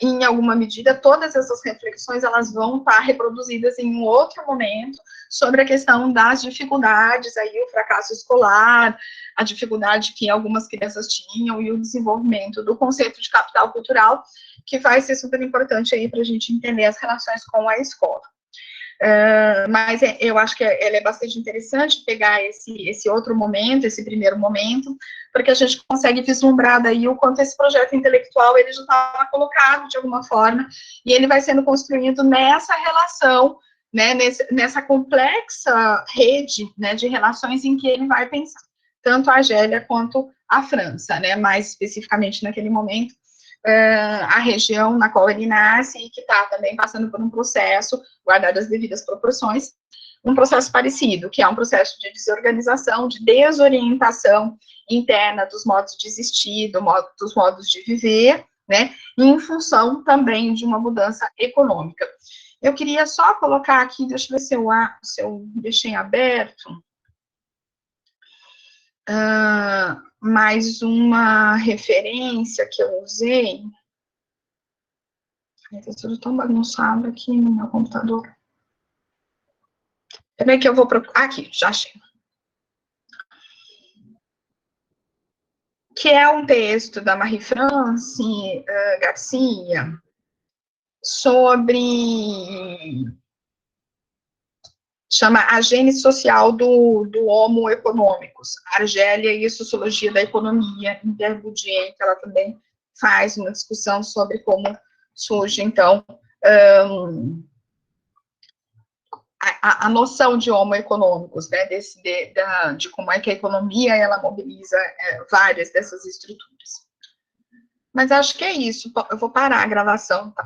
Em alguma medida, todas essas reflexões, elas vão estar reproduzidas em um outro momento, sobre a questão das dificuldades, aí o fracasso escolar, a dificuldade que algumas crianças tinham, e o desenvolvimento do conceito de capital cultural, que vai ser super importante aí para a gente entender as relações com a escola. Mas eu acho que ele é bastante interessante pegar esse outro momento, esse primeiro momento, porque a gente consegue vislumbrar daí o quanto esse projeto intelectual ele já estava colocado de alguma forma, e ele vai sendo construído nessa relação, né, nessa complexa rede, né, de relações em que ele vai pensar, tanto a Argélia quanto a França, né, mais especificamente naquele momento, a região na qual ele nasce e que está também passando por um processo, guardadas as devidas proporções, um processo parecido, que é um processo de desorganização, de desorientação interna dos modos de existir, dos modos de viver, né, em função também de uma mudança econômica. Eu queria só colocar aqui, deixa eu ver se eu deixei aberto, mais uma referência que eu usei. Está tudo tão bagunçado aqui no meu computador. Peraí que eu vou procurar. Aqui, já achei. Que é um texto da Marie-France Garcia sobre... chama A Gênese Social do Homo Econômicos, Argélia e a Sociologia da Economia, em Bourdieu, que ela também faz uma discussão sobre como surge, então, a noção de homo econômicos, né, de como é que a economia, ela mobiliza várias dessas estruturas. Mas acho que é isso, eu vou parar a gravação, tá?